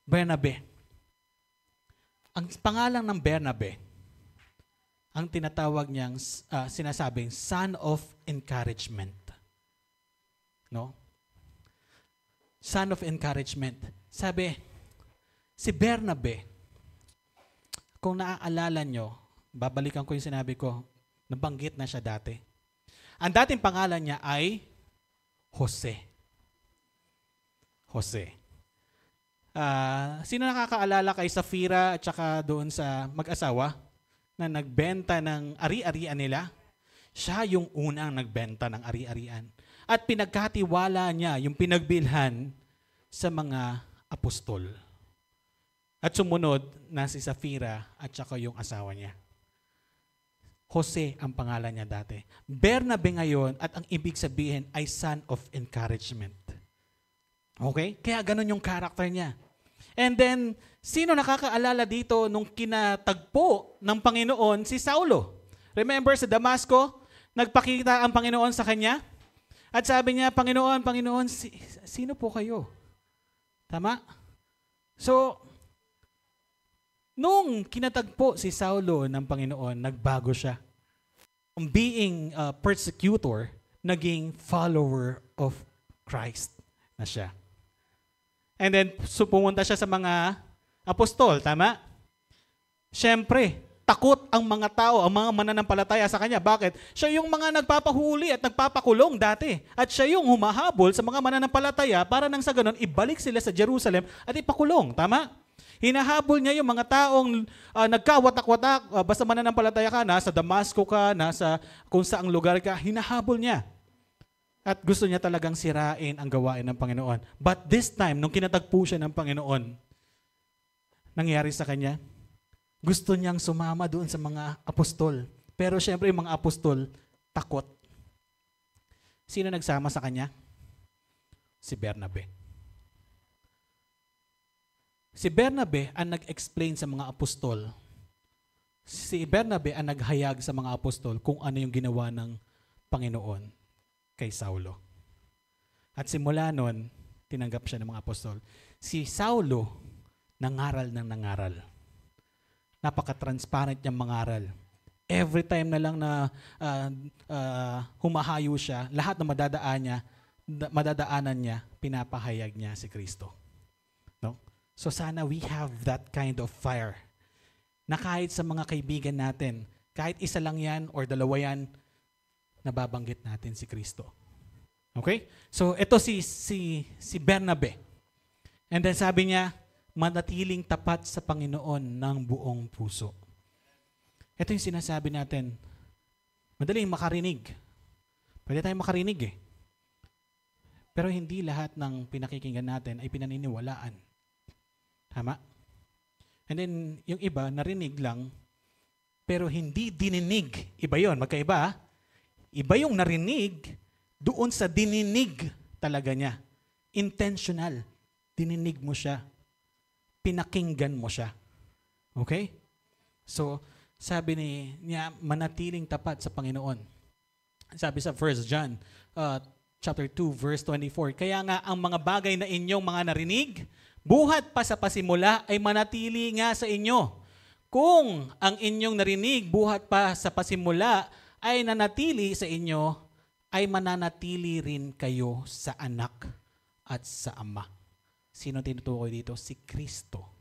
Bernabe. Ang pangalan ng Bernabe, ang tinatawag niyang sinasabing son of encouragement. No? Son of encouragement. Sabi, si Bernabe, kung naaalala nyo, babalikan ko yung sinabi ko, nabanggit na siya dati. Ang dating pangalan niya ay Jose. Jose. Sino nakakaalala kay Safira at saka doon sa mag-asawa na nagbenta ng ari-arian nila? Siya yung unang nagbenta ng ari-arian. At pinagkatiwala niya yung pinagbilhan sa mga apostol. At sumunod na si Safira at saka yung asawa niya. Jose ang pangalan niya dati. Bernabe ngayon at ang ibig sabihin ay son of encouragement. Okay? Kaya ganun yung character niya. And then, sino nakakaalala dito nung kinatagpo ng Panginoon si Saulo? Remember sa Damasco, nagpakita ang Panginoon sa kanya? At sabi niya, Panginoon, sino po kayo? Tama? So, nung kinatagpo si Saulo ng Panginoon, nagbago siya. From being a persecutor, naging follower of Christ na siya. And then, pumunta siya sa mga apostol, tama? Siyempre, takot ang mga tao, ang mga mananampalataya sa kanya. Bakit? Siya yung mga nagpapahuli at nagpapakulong dati. At siya yung humahabol sa mga mananampalataya para nang sa ganun, ibalik sila sa Jerusalem at ipakulong, tama? Hinahabol niya yung mga taong nagkawatak-watak, basta mananampalataya ka, nasa Damasco ka, nasa kung saang lugar ka, hinahabol niya. At gusto niya talagang sirain ang gawain ng Panginoon. But this time, nung kinatagpo siya ng Panginoon, nangyari sa kanya, gusto niyang sumama doon sa mga apostol. Pero syempre yung mga apostol, takot. Sino nagsama sa kanya? Si Bernabe. Si Bernabe ang nag-explain sa mga apostol. Si Bernabe ang naghayag sa mga apostol kung ano yung ginawa ng Panginoon kay Saulo. At simula nun, tinanggap siya ng mga apostol. Si Saulo, nangaral ng nangaral. Napaka-transparent niyang mangaral. Every time na lang na humahayo siya, lahat na madadaanan niya, pinapahayag niya si Kristo. No? So sana we have that kind of fire. Na kahit sa mga kaibigan natin, kahit isa lang yan or dalawa yan, nababanggit natin si Kristo. Okay? So ito si Bernabe. And then sabi niya, manatiling tapat sa Panginoon ng buong puso. Ito yung sinasabi natin. Madaling makarinig. Pwede tayong makarinig eh. Pero hindi lahat ng pinakikinggan natin ay pinaniniwalaan. Tama? And then yung iba, narinig lang, pero hindi dininig. Iba yon, magkaiba. Iba yung narinig doon sa dininig talaga niya. Intentional. Dininig mo siya. Pinakinggan mo siya. Okay? So, sabi niya, manatiling tapat sa Panginoon. Sabi sa 1 John chapter 2, verse 24, kaya nga ang mga bagay na inyong mga narinig, buhat pa sa pasimula ay manatili nga sa inyo. Kung ang inyong narinig, buhat pa sa pasimula ay nanatili sa inyo, ay mananatili rin kayo sa anak at sa ama. Sino tinutukoy dito? Si Kristo.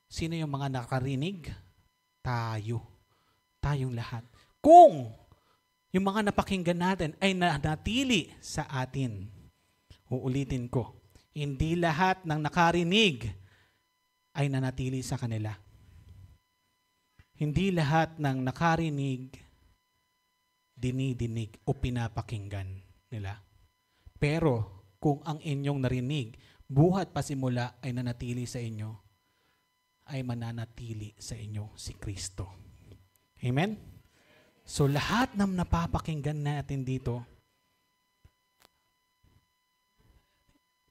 Sino yung mga nakarinig? Tayo. Tayong lahat. Kung yung mga napakinggan natin ay nanatili sa atin, uulitin ko, hindi lahat ng nakarinig ay nanatili sa kanila. Hindi lahat ng nakarinig dinidinig o pinapakinggan nila. Pero kung ang inyong narinig, buhat pa simula ay nanatili sa inyo, ay mananatili sa inyo si Kristo. Amen? So lahat ng napapakinggan natin dito,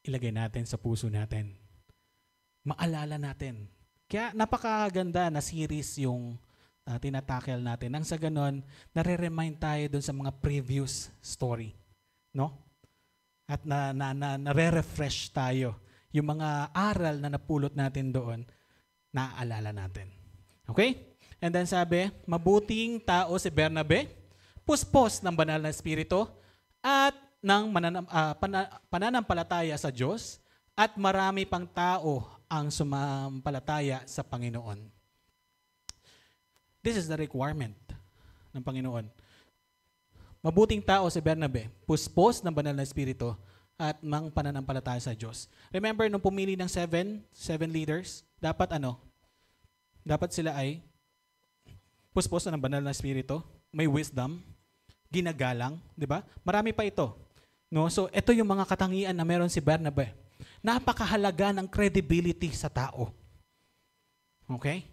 ilagay natin sa puso natin. Maalala natin. Kaya napakaganda na series yung tinatakel natin. Nang sa ganon, nare-remind tayo dun sa mga previous story. No? At nare-refresh tayo. Yung mga aral na napulot natin doon, naaalala natin. Okay? And then sabi, mabuting tao si Bernabe, puspos ng banal na espiritu, at ng pananampalataya sa Diyos, at marami pang tao ang sumampalataya sa Panginoon. This is the requirement ng Panginoon. Mabuting tao si Bernabe, puspos ng banal na espiritu, at mang pananampalataya sa Diyos. Remember, nung pumili ng seven leaders, dapat dapat sila ay puspos ng banal na espiritu, may wisdom, ginagalang, di ba? Marami pa ito. No? So, ito yung mga katangian na meron si Bernabe. Napakahalaga ng credibility sa tao. Okay?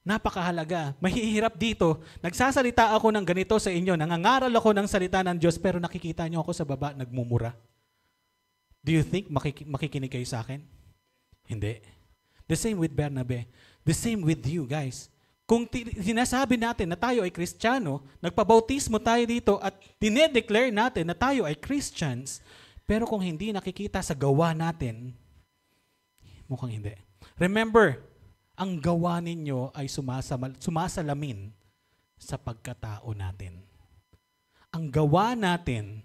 Napakahalaga. Mahihirap dito. Nagsasalita ako ng ganito sa inyo. Nangangaral ako ng salita ng Diyos, pero nakikita niyo ako sa baba, nagmumura. Do you think makikinig kayo sa akin? Hindi. The same with Bernabe. The same with you, guys. Kung sinasabi natin na tayo ay Kristiyano, nagpabautismo tayo dito at dinedeclare natin na tayo ay Christians, pero kung hindi nakikita sa gawa natin, mukhang hindi. Remember, ang gawa ninyo ay sumasalamin sa pagkatao natin. Ang gawa natin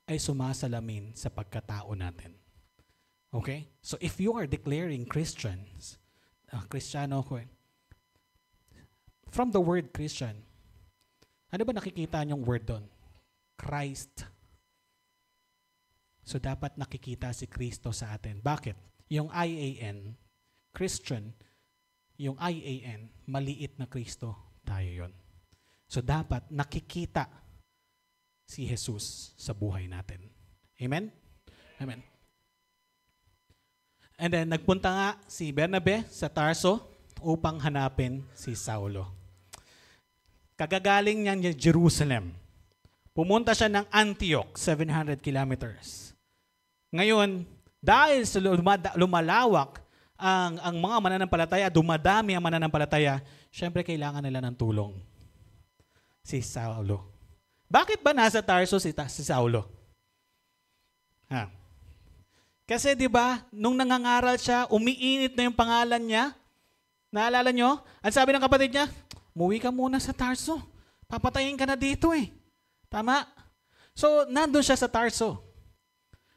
ay sumasalamin sa pagkatao natin. Okay? So if you are declaring Christians, Kristiyano ko from the word Christian, ano ba nakikita niyong word doon? Christ. So dapat nakikita si Kristo sa atin. Bakit? Yung IAN, Christian, yung IAN, maliit na Kristo, tayo yon. So dapat nakikita si Jesus sa buhay natin. Amen? Amen. And then nagpunta nga si Bernabe sa Tarso upang hanapin si Saulo. Kagagaling niya ng Jerusalem. Pumunta siya ng Antioch, 700 kilometers. Ngayon, dahil sa lumalawak ang mga mananampalataya, dumadami ang mananampalataya, syempre kailangan nila ng tulong. Si Saulo. Bakit ba nasa Tarso si Saulo? Kasi 'di ba, nung nangangaral siya, umiinit na yung pangalan niya. Naalala nyo? Ang sabi ng kapatid niya, "Muwi ka muna sa Tarso. Papatayin ka na dito eh." Tama? So, nandun siya sa Tarso.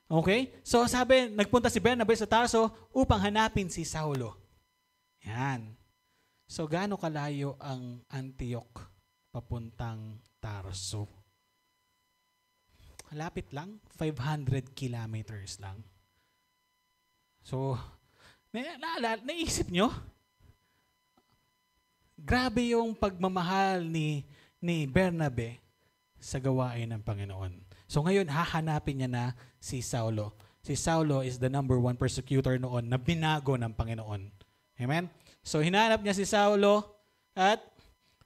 Okay? So, sabi, nagpunta si Bernabe sa Tarso upang hanapin si Saulo. Yan. So, gaano kalayo ang Antioch papuntang Tarso? Lapit lang, 500 kilometers lang. So, naisip nyo? Grabe yung pagmamahal ni Bernabe sa gawain ng Panginoon. So ngayon, hahanapin niya na si Saulo. Si Saulo is the number 1 persecutor noon na binago ng Panginoon. Amen? So hinanap niya si Saulo at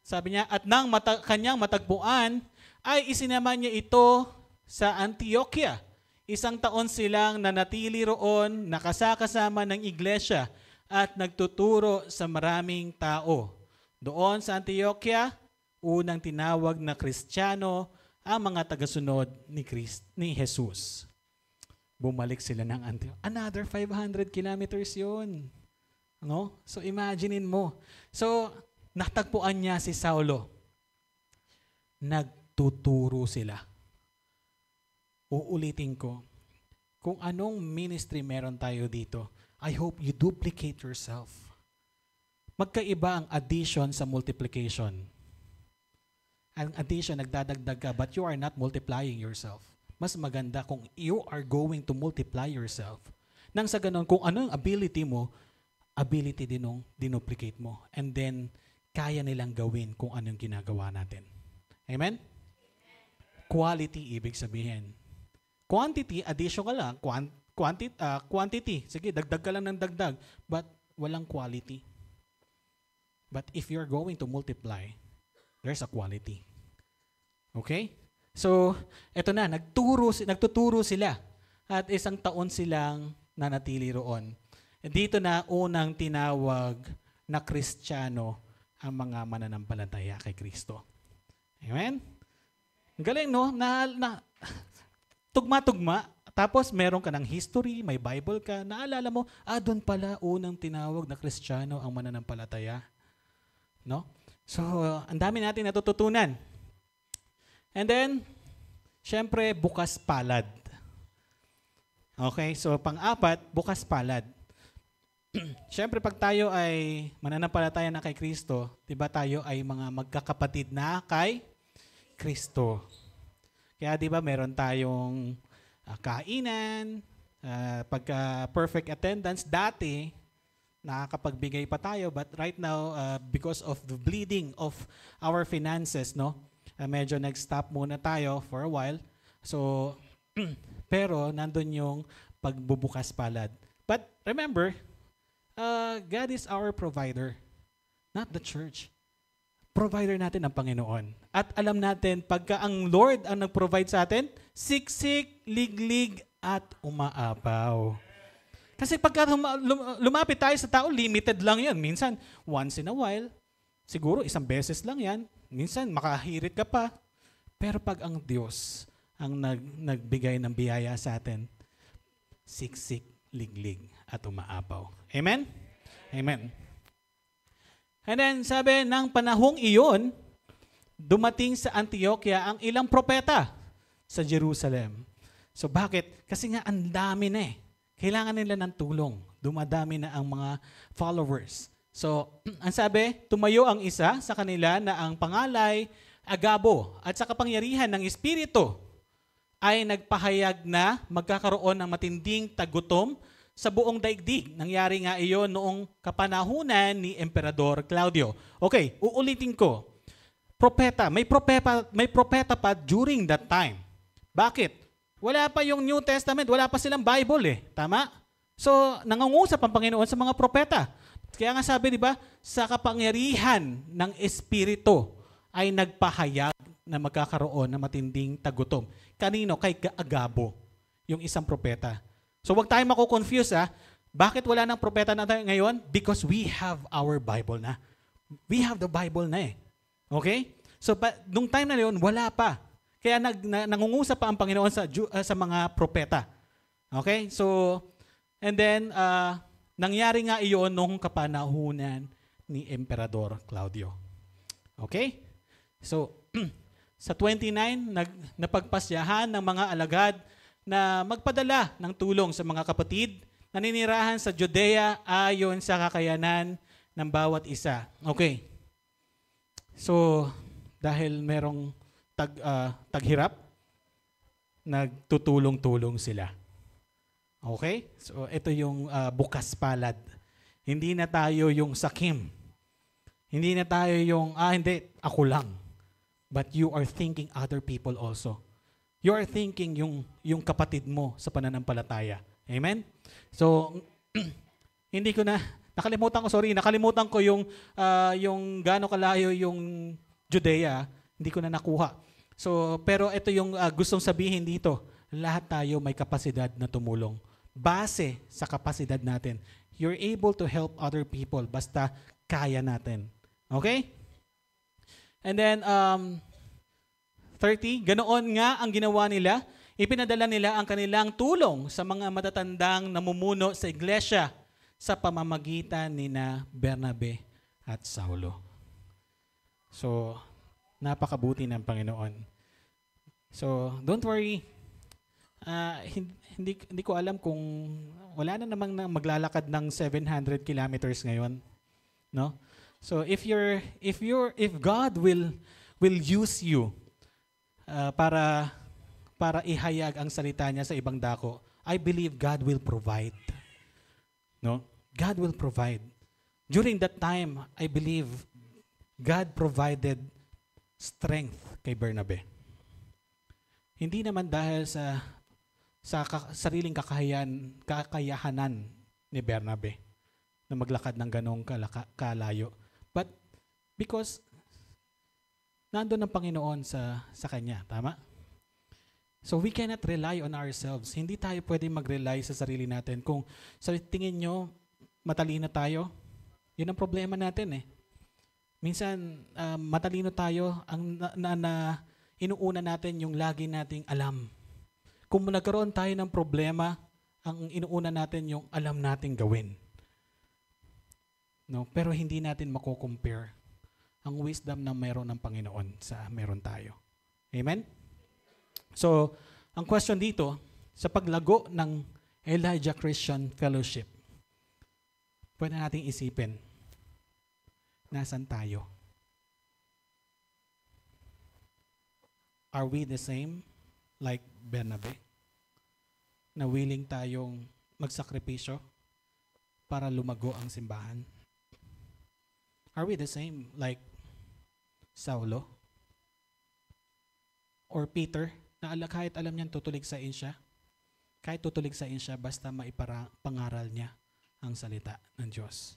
sabi niya, at nang kanyang matagpuan, ay isinama niya ito sa Antioquia. 1 taon silang nanatili roon, nakasakasama ng iglesia at nagtuturo sa maraming tao. Doon sa Antioquia, unang tinawag na Kristiyano ang mga tagasunod ni Jesus. Bumalik sila ng Antioch. Another 500 kilometers yun. No? So imaginein mo. So natagpuan niya si Saulo. Nagtuturo sila. Uulitin ko, kung anong ministry meron tayo dito, I hope you duplicate yourself. Magkaiba ang addition sa multiplication. Ang addition, nagdadagdag ka, but you are not multiplying yourself. Mas maganda kung you are going to multiply yourself. Nang sa ganun, kung ano yung ability mo, ability din nung dinuplicate mo. And then, kaya nilang gawin kung anong ginagawa natin. Amen? Quality, ibig sabihin. Quantity, addition ka lang. Quantity, sige, dagdag ka lang ng dagdag. But walang quality. But if you're going to multiply, there's a quality. Okay? So, eto na, nagtuturo sila. At 1 taon silang nanatili roon. Dito na unang tinawag na Kristiyano ang mga mananampalataya kay Kristo. Amen? Galing, no? Tugma-tugma. Tapos meron ka ng history, may Bible ka. Naalala mo, doon pala unang tinawag na Kristiyano ang mananampalataya. No? So, ang dami natin natututunan. And then, syempre, bukas palad. Okay? So, pang-apat, bukas palad. Syempre, pag tayo ay mananampalataya na kay Kristo, diba tayo ay mga magkakapatid na kay Kristo. Kaya diba meron tayong kainan, pagka perfect attendance, dati, nakakapagbigay pa tayo, but right now, because of the bleeding of our finances, no, medyo nag-stop muna tayo for a while. So, pero nandun yung pagbubukas palad. But remember, God is our provider. not the church. Provider natin ang Panginoon. At alam natin, pagka ang Lord ang nag-provide sa atin, siksik, liglig, at umaapaw. Kasi pagka lumapit tayo sa tao, limited lang yan. Minsan, once in a while, siguro isang beses lang yan. Minsan, makahirit ka pa. Pero pag ang Diyos ang nagbigay ng biyaya sa atin, siksik, liglig, at umaapaw. Amen? Amen. And then, sabi, ng panahong iyon, dumating sa Antioquia ang ilang propeta sa Jerusalem. So bakit? Kasi nga ang dami na eh. Kailangan nila ng tulong. Dumadami na ang mga followers. So, ang sabi, tumayo ang isa sa kanila na ang pangalay, Agabo, at sa kapangyarihan ng Espiritu ay nagpahayag na magkakaroon ng matinding tagutom sa buong daigdig. Nangyari nga iyon noong kapanahunan ni Emperador Claudio. Okay, uulitin ko. May propeta pa during that time. Bakit? Wala pa yung New Testament, wala pa silang Bible eh. Tama? So, nangungusap ang Panginoon sa mga propeta. Kaya nga sabi, di ba, sa kapangyarihan ng Espiritu ay nagpahayag na magkakaroon ng matinding tagutom. Kanino? Kay Agabo, yung isang propeta. So, wag tayo mako-confuse ha. Bakit wala nang propeta na tayo ngayon? Because we have our Bible na. We have the Bible na eh. Okay? So, nung time na yun, wala pa. Kaya nangungusap pa ang Panginoon sa mga propeta. Okay? So, and then, nangyari nga iyon noong kapanahunan ni Emperador Claudio. Okay? So, sa 29, napagpasyahan ng mga alagad na magpadala ng tulong sa mga kapatid na ninirahan sa Judea ayon sa kakayanan ng bawat isa. Okay. So, dahil merong taghirap, nagtutulong-tulong sila. Okay? So, ito yung bukas palad. Hindi na tayo yung sakim. Hindi na tayo yung, hindi, ako lang. But you are thinking other people also. You are thinking yung kapatid mo sa pananampalataya. Amen? So, nakalimutan ko yung gaano kalayo yung Judea, hindi ko na nakuha. So, pero ito yung gustong sabihin dito. Lahat tayo may kapasidad na tumulong. Base sa kapasidad natin. You're able to help other people basta kaya natin. Okay? And then, 30, ganoon nga ang ginawa nila. Ipinadala nila ang kanilang tulong sa mga matatandang namumuno sa iglesia sa pamamagitan ni na Bernabe at Saulo. So, napakabuti ng Panginoon. So, don't worry. Hindi ko alam kung wala na namang maglalakad ng 700 kilometers ngayon, no? So, if God will use you para ihayag ang salita niya sa ibang dako, I believe God will provide. No? God will provide. During that time, I believe God provided strength kay Bernabe. Hindi naman dahil sa sariling kakayahanan ni Bernabe na maglakad ng ganong kalayo. But because nandun ang Panginoon sa kanya. Tama? So we cannot rely on ourselves. Hindi tayo pwede mag-rely sa sarili natin. Kung sa tingin nyo, matalino tayo, yun ang problema natin eh. Minsan, matalino tayo, ang inuuna natin yung lagi nating alam. Kung nagkaroon tayo ng problema, ang inuuna natin yung alam nating gawin. No? Pero hindi natin mako-compare ang wisdom na meron ng Panginoon sa meron tayo. Amen? So, ang question dito, sa paglago ng Elijah Christian Fellowship, pwede nating isipin, nasan tayo? Are we the same like Bernabe? Na willing tayong magsakripisyo para lumago ang simbahan? Are we the same like Saulo? Or Peter, na kahit alam niyang tutulig sa siya, kahit tutulig sa siya, basta maipangaral niya ang salita ng Diyos.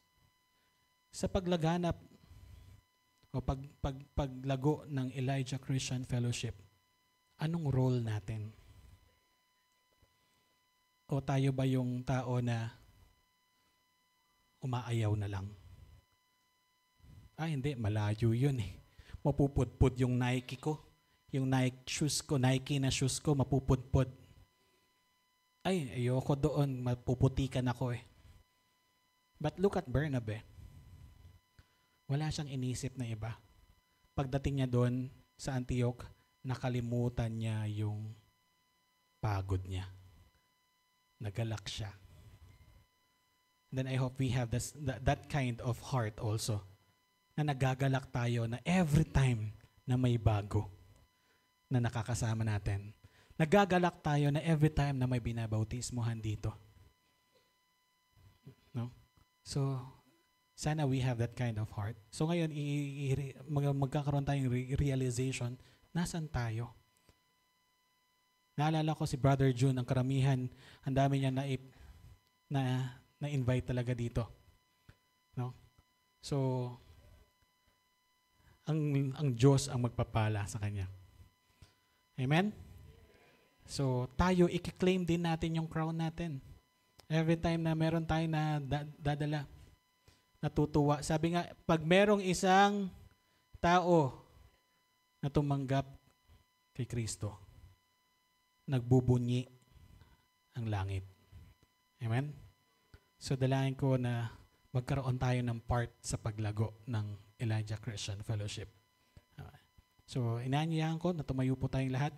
Sa paglaganap o paglago ng Elijah Christian Fellowship, anong role natin? O tayo ba yung tao na umaayaw na lang? Hindi, malayo yun eh. Mapupudpud yung Nike ko. Yung Nike shoes ko, Nike na shoes ko, mapupudpud. Ayoko doon, mapuputikan ako eh. But look at Bernabe. Wala siyang inisip na iba. Pagdating niya doon sa Antioch, nakalimutan niya yung pagod niya. Nagalak siya. Then I hope we have that kind of heart also. Na nagagalak tayo na every time na may bago na nakakasama natin. Nagagalak tayo na every time na may binabautismohan dito. No? So, sana we have that kind of heart. So ngayon, magkakaroon tayong realization, nasan tayo? Naalala ko si Brother June, ang karamihan, ang dami niya na-invite talaga dito. No? So, ang Diyos ang magpapala sa kanya. Amen? So, tayo, i-claim din natin yung crown natin. Every time na meron tayo na dadala, natutuwa. Sabi nga, pag merong isang tao na tumanggap kay Kristo, nagbubunyi ang langit. Amen? So, dalangin ko na magkaroon tayo ng part sa paglago ng Elijah Christian Fellowship. So, inaanyayahan ko na tumayo po tayong lahat.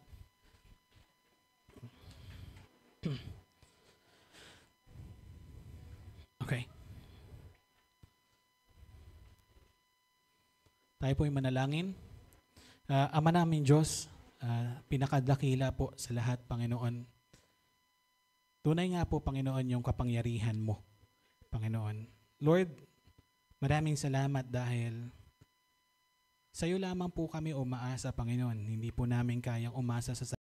Okay. Tayo po ay manalangin. Ama namin Diyos, pinakadakila po sa lahat, Panginoon. Tunay nga po, Panginoon, yung kapangyarihan mo, Panginoon. Lord, maraming salamat dahil sa iyo lamang po kami umaasa, Panginoon. Hindi po namin kayang umasa sa